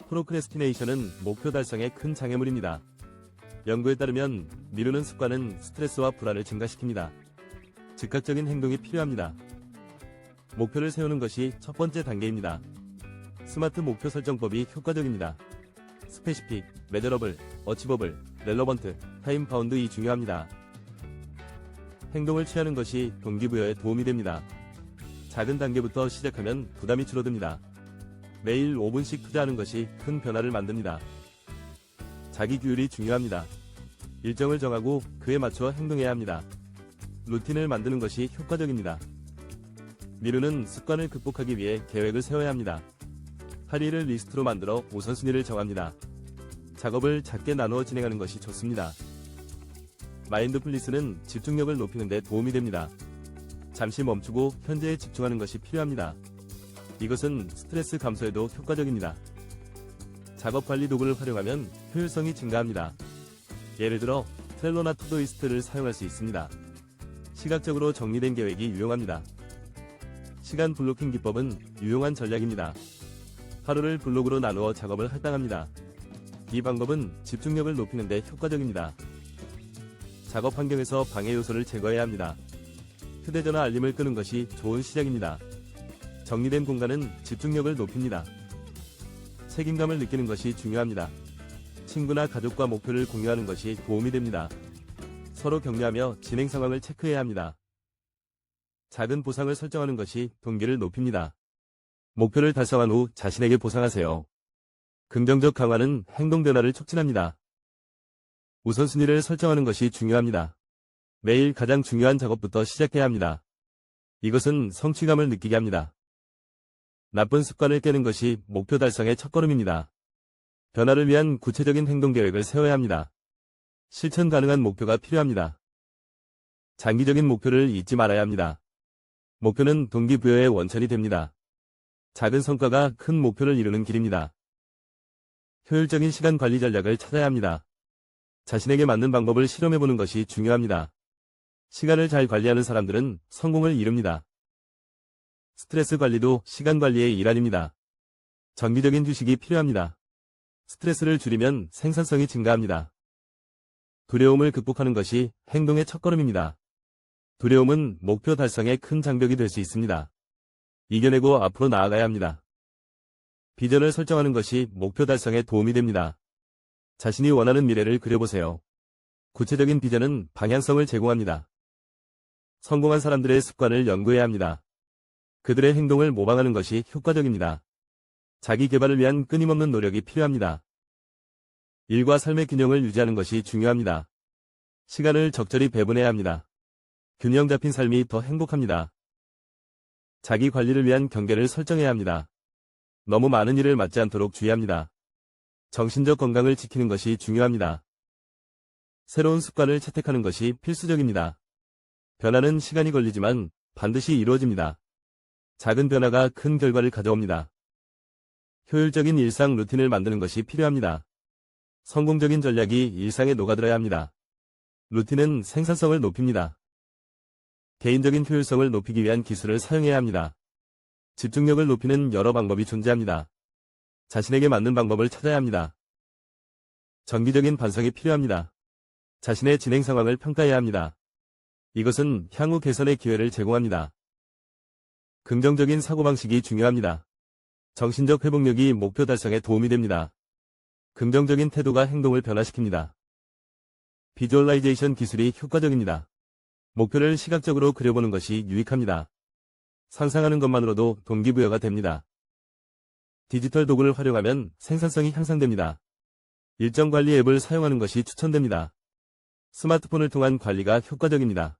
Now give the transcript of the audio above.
프로크래스티네이션은 목표 달성에 큰 장애물입니다. 연구에 따르면 미루는 습관은 스트레스와 불안을 증가시킵니다. 즉각적인 행동이 필요합니다. 목표를 세우는 것이 첫 번째 단계입니다. 스마트 목표 설정법이 효과적입니다. 스페시픽, 메저러블, 어치버블, 렐러번트, 타임 바운드이 중요합니다. 행동을 취하는 것이 동기부여에 도움이 됩니다. 작은 단계부터 시작하면 부담이 줄어듭니다. 매일 5분씩 투자하는 것이 큰 변화를 만듭니다. 자기 규율이 중요합니다. 일정을 정하고 그에 맞춰 행동해야 합니다. 루틴을 만드는 것이 효과적입니다. 미루는 습관을 극복하기 위해 계획을 세워야 합니다. 할 일을 리스트로 만들어 우선순위를 정합니다. 작업을 작게 나누어 진행하는 것이 좋습니다. 마인드풀리스는 집중력을 높이는 데 도움이 됩니다. 잠시 멈추고 현재에 집중하는 것이 필요합니다. 이것은 스트레스 감소에도 효과적입니다. 작업관리 도구를 활용하면 효율성이 증가합니다. 예를 들어 트렐로나 투도이스트를 사용할 수 있습니다. 시각적으로 정리된 계획이 유용합니다. 시간 블로킹 기법은 유용한 전략입니다. 하루를 블록으로 나누어 작업을 할당합니다. 이 방법은 집중력을 높이는 데 효과적입니다. 작업 환경에서 방해 요소를 제거해야 합니다. 휴대전화 알림을 끄는 것이 좋은 시작입니다. 정리된 공간은 집중력을 높입니다. 책임감을 느끼는 것이 중요합니다. 친구나 가족과 목표를 공유하는 것이 도움이 됩니다. 서로 격려하며 진행 상황을 체크해야 합니다. 작은 보상을 설정하는 것이 동기를 높입니다. 목표를 달성한 후 자신에게 보상하세요. 긍정적 강화는 행동 변화를 촉진합니다. 우선순위를 설정하는 것이 중요합니다. 매일 가장 중요한 작업부터 시작해야 합니다. 이것은 성취감을 느끼게 합니다. 나쁜 습관을 깨는 것이 목표 달성의 첫걸음입니다. 변화를 위한 구체적인 행동 계획을 세워야 합니다. 실천 가능한 목표가 필요합니다. 장기적인 목표를 잊지 말아야 합니다. 목표는 동기부여의 원천이 됩니다. 작은 성과가 큰 목표를 이루는 길입니다. 효율적인 시간 관리 전략을 찾아야 합니다. 자신에게 맞는 방법을 실험해보는 것이 중요합니다. 시간을 잘 관리하는 사람들은 성공을 이룹니다. 스트레스 관리도 시간 관리의 일환입니다. 정기적인 휴식이 필요합니다. 스트레스를 줄이면 생산성이 증가합니다. 두려움을 극복하는 것이 행동의 첫걸음입니다. 두려움은 목표 달성에 큰 장벽이 될 수 있습니다. 이겨내고 앞으로 나아가야 합니다. 비전을 설정하는 것이 목표 달성에 도움이 됩니다. 자신이 원하는 미래를 그려보세요. 구체적인 비전은 방향성을 제공합니다. 성공한 사람들의 습관을 연구해야 합니다. 그들의 행동을 모방하는 것이 효과적입니다. 자기 개발을 위한 끊임없는 노력이 필요합니다. 일과 삶의 균형을 유지하는 것이 중요합니다. 시간을 적절히 배분해야 합니다. 균형 잡힌 삶이 더 행복합니다. 자기 관리를 위한 경계를 설정해야 합니다. 너무 많은 일을 맡지 않도록 주의합니다. 정신적 건강을 지키는 것이 중요합니다. 새로운 습관을 채택하는 것이 필수적입니다. 변화는 시간이 걸리지만 반드시 이루어집니다. 작은 변화가 큰 결과를 가져옵니다. 효율적인 일상 루틴을 만드는 것이 필요합니다. 성공적인 전략이 일상에 녹아들어야 합니다. 루틴은 생산성을 높입니다. 개인적인 효율성을 높이기 위한 기술을 사용해야 합니다. 집중력을 높이는 여러 방법이 존재합니다. 자신에게 맞는 방법을 찾아야 합니다. 정기적인 반성이 필요합니다. 자신의 진행 상황을 평가해야 합니다. 이것은 향후 개선의 기회를 제공합니다. 긍정적인 사고방식이 중요합니다. 정신적 회복력이 목표 달성에 도움이 됩니다. 긍정적인 태도가 행동을 변화시킵니다. 비주얼라이제이션 기술이 효과적입니다. 목표를 시각적으로 그려보는 것이 유익합니다. 상상하는 것만으로도 동기부여가 됩니다. 디지털 도구를 활용하면 생산성이 향상됩니다. 일정 관리 앱을 사용하는 것이 추천됩니다. 스마트폰을 통한 관리가 효과적입니다.